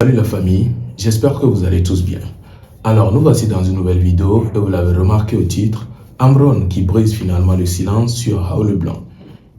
Salut la famille, j'espère que vous allez tous bien. Alors nous voici dans une nouvelle vidéo et vous l'avez remarqué au titre, Amron qui brise finalement le silence sur Raoul Leblanc.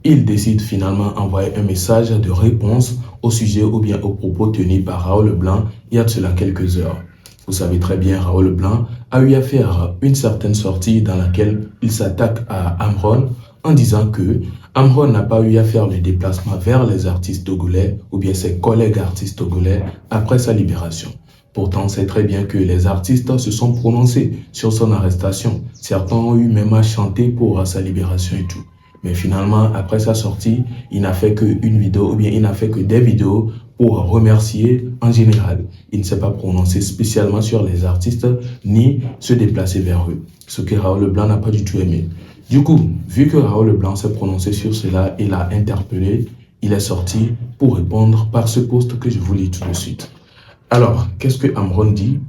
Il décide finalement d'envoyer un message de réponse au sujet ou bien aux propos tenus par Raoul Leblanc il y a de cela quelques heures. Vous savez très bien, Raoul Leblanc a eu à faire une certaine sortie dans laquelle il s'attaque à Amron en disant que Amron n'a pas eu à faire le déplacement vers les artistes togolais ou bien ses collègues artistes togolais après sa libération. Pourtant, on sait très bien que les artistes se sont prononcés sur son arrestation. Certains ont eu même à chanter pour sa libération et tout. Mais finalement, après sa sortie, il n'a fait qu'une vidéo ou bien il n'a fait que des vidéos pour remercier en général. Il ne s'est pas prononcé spécialement sur les artistes ni se déplacer vers eux. Ce que Raoul Leblanc n'a pas du tout aimé. Du coup, vu que Raoul Leblanc s'est prononcé sur cela et l'a interpellé, il est sorti pour répondre par ce post que je vous lis tout de suite. Alors, qu'est-ce que Amron dit?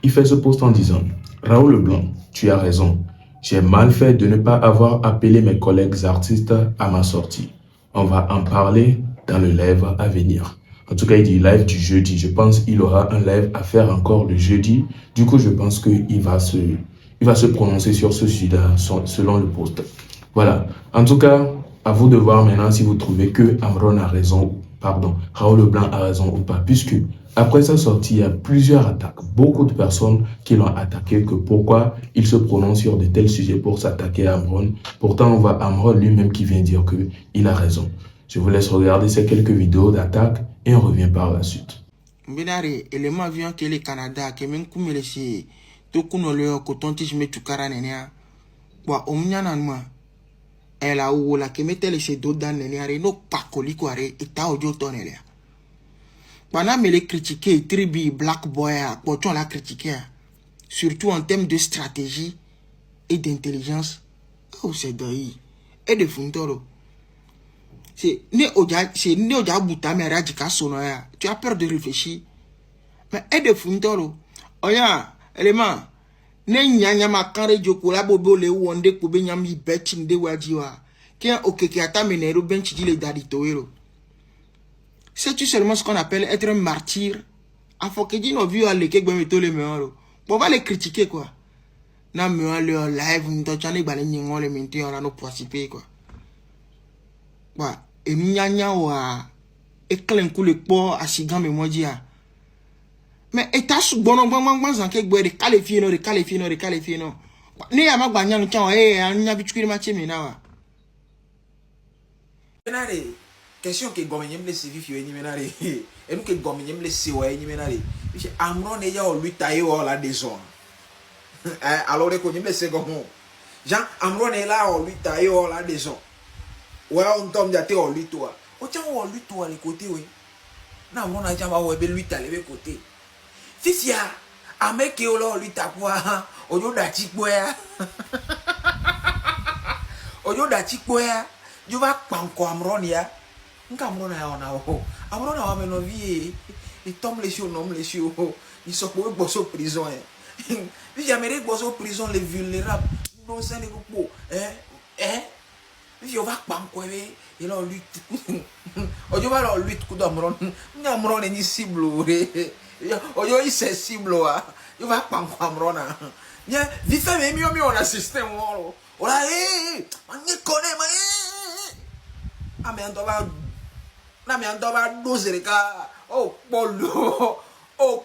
Il fait ce post en disant « Raoul Leblanc, tu as raison. J'ai mal fait de ne pas avoir appelé mes collègues artistes à ma sortie. On va en parler dans le live à venir. » En tout cas, il dit live du jeudi. Je pense qu'il aura un live à faire encore le jeudi. Du coup, je pense qu'il va se prononcer sur ce sujet selon le post. Voilà. En tout cas, à vous de voir maintenant si vous trouvez que Amron a raison, Raoul Leblanc a raison ou pas, puisque après sa sortie, il y a plusieurs attaques. Beaucoup de personnes qui l'ont attaqué, que pourquoi il se prononce sur de tels sujets pour s'attaquer à Amron. Pourtant, on voit Amron lui-même qui vient dire qu'il a raison. Je vous laisse regarder ces quelques vidéos d'attaque et on revient par la suite. Mbinare élément vient que le Canada que même comme le si to kuno le coton tige me tukara nenia wa omnyana moi elle a ou la que mette le se do dan nenia no pa koliko are eta ojo tonelea bana me les critiquer tribu black boy a poton la critiquer surtout en termes de stratégie et d'intelligence. Oh c'est d'ailleurs et de fundoro. C'est né oja buta me radika sono ya. Tu as peur de réfléchir. Mais aide fundoro. Oya, élément. Ne nyanya makare joko la bobo le wonde ko be nyam ibetchi nde wajiwa. Kien okeke ata menero benchi di le daditoero. C'est-tu seulement ce qu'on appelle être un martyr? Afokeji no vu ale ke gbemeto le meoro. On va les critiquer quoi. Na me le live ndo chane gbale nyingo le menti on a no participer quoi. Bah, et nyanya wa eklen kule po asigan me modia. Mais eta su bono gbangban zanke gbe de qualifier no. Ni ya magba nyanu chan anya bichukiri ma chemi na wa. Menare question que gomenyem le civi fio ni menare. Et nous que gomenyem le sewa ni menare. Parce Amron e ya o lui tailler o la déshonne. Alors que nyem le segomo. Jean Amron e là o lui tailler o la déshonne. Ouais, on tombe d'até au lui toi. O tient au lui toi les côtés oui. Na mon a jamba o be lui ta les côtés. Fisia ameke o lo lui ta quoi. Ojo da chikwe. Ojo da chikwe. Je va panko Amron ya. Nka Amron ya ona o. Amron a me no vie. Il tombe les choses non les choses. Ils sont pour bosso prison. Puis j'aimerais bosso prison les vulnérables. Non ça ne go. Si on va pas quoi il a lutte ojo va la lutte coup d'Amron Amron ni cible ojo il c'est cible wa il va pas quoi Amron nya vi fait même mieux on a système on la on ne connaît mais mais on va doser ka oh polo oh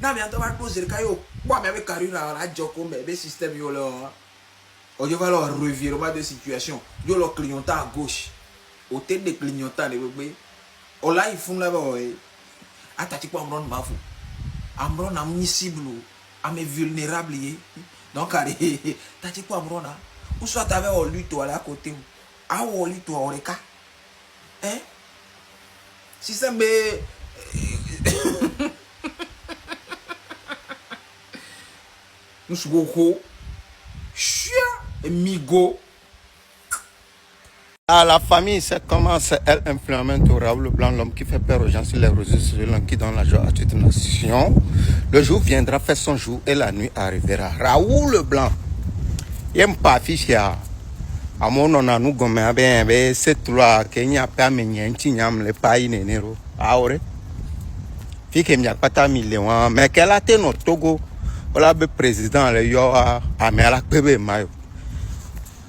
na mais on va doser ka yo quoi mais avec carrière la joko mais système yo là. Ojo va leur revirement de situation. Yo leur clignotant à gauche. Au tête de clignotant les bébés. Oh là ils font là-bas. Atati quoi Amron mafou. Amron a mis cible. A mes vulnérables. Donc allez. Tati quoi Amron a. Ou soit t'avais au lui toi là à côté. Ah ou lui toi au reka. Hein? Si ça me. Nous sommes gros. Migo. À la famille, c'est comment elle implémente au Raoul Leblanc, l'homme qui fait peur aux gens sur les réseaux sociaux, l'homme qui donne la joie à toute une nation. Le jour viendra faire son jour et la nuit arrivera. Raoul Leblanc, il n'y a pas affiché à mon on a nous gomme c'est toi qui n'y a pas mené un tignam le pays nénéro. Aure. Fike mi akpata million, mais qu'elle a été no Togo, voilà le président le yo a me la bébé mayo.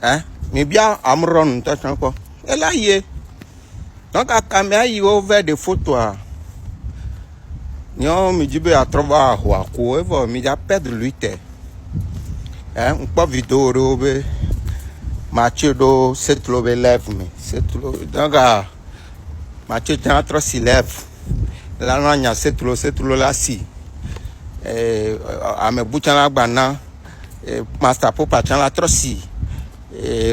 Hein? Mais bien Amron t'as quoi? Elle a yé. Donc à caméra il ouvert des photos. Nyo mi jibe a trouver wa ko evo mi ja perdre lui te. Hein? On pas vidéo robe. Mathieu do cette lobe lève me. Cette lobe donc Mathieu t'as trop si lève. La noanya cette lo la si. A me buchana gbana master popa chan la trop si.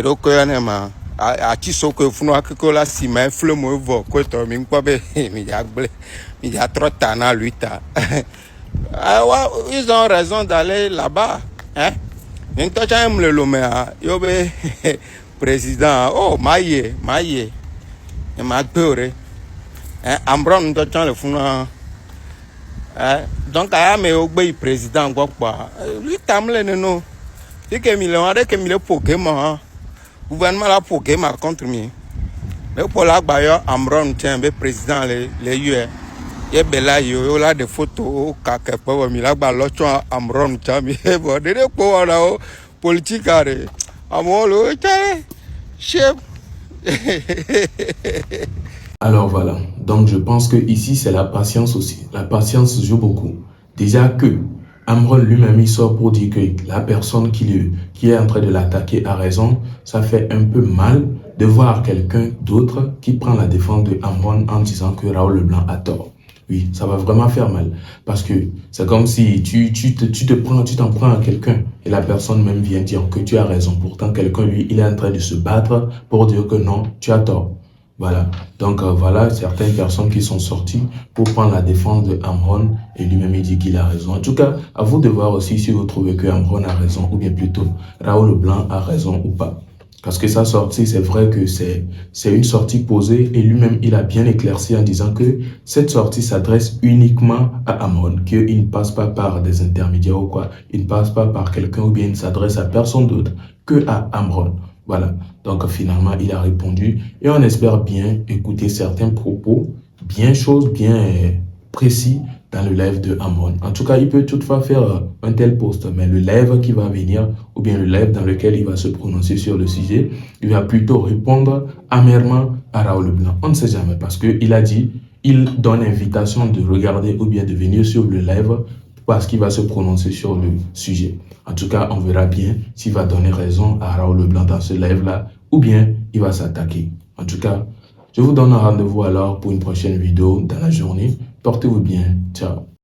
Roko yana ma a ti soko funu akiko la si ma fleu mo vo ko to mi npo be mi ja gble mi ja trop tana lui ta. Ils ont raison d'aller là-bas, hein? N'importe quoi me le mea yo be président oh maye e ma beure hein Ambron to chan le funu donc a me ogbe président quoi lui tamle no c'est que million avec que mille Pokémon gouvernement la Pokémon contre moi le pour la bayo Ambron tient be président les UE et bela yo la des photos ka ke po mi la ba lo twa Ambron tient mi bo de ko la politique are amolo chef. Alors voilà, donc je pense que ici c'est la patience aussi. La patience joue beaucoup. Déjà que Amron lui-même il sort pour dire que la personne qui est en train de l'attaquer a raison, ça fait un peu mal de voir quelqu'un d'autre qui prend la défense de Amron en disant que Raoul Leblanc a tort. Oui, ça va vraiment faire mal. Parce que c'est comme si tu t'en prends à quelqu'un et la personne même vient dire que tu as raison. Pourtant, quelqu'un, lui, il est en train de se battre pour dire que non, tu as tort. Voilà. Donc, voilà certaines personnes qui sont sorties pour prendre la défense de Amron et lui-même, il dit qu'il a raison. En tout cas, à vous de voir aussi si vous trouvez que Amron a raison ou bien plutôt Raoul Leblanc a raison ou pas. Parce que sa sortie, c'est vrai que c'est une sortie posée et lui-même, il a bien éclairci en disant que cette sortie s'adresse uniquement à Amron, qu'il ne passe pas par des intermédiaires ou quoi, il ne passe pas par quelqu'un ou bien il ne s'adresse à personne d'autre que à Amron. Voilà, donc finalement, il a répondu et on espère bien écouter certains propos, bien précis dans le live de Amron. En tout cas, il peut toutefois faire un tel post, mais le live qui va venir, ou bien le live dans lequel il va se prononcer sur le sujet, il va plutôt répondre amèrement à Raoul Leblanc. On ne sait jamais, parce qu'il a dit, il donne invitation de regarder ou bien de venir sur le live parce qu'il va se prononcer sur le sujet. En tout cas, on verra bien s'il va donner raison à Raoul Leblanc dans ce live-là, ou bien il va s'attaquer. En tout cas, je vous donne un rendez-vous alors pour une prochaine vidéo dans la journée. Portez-vous bien. Ciao.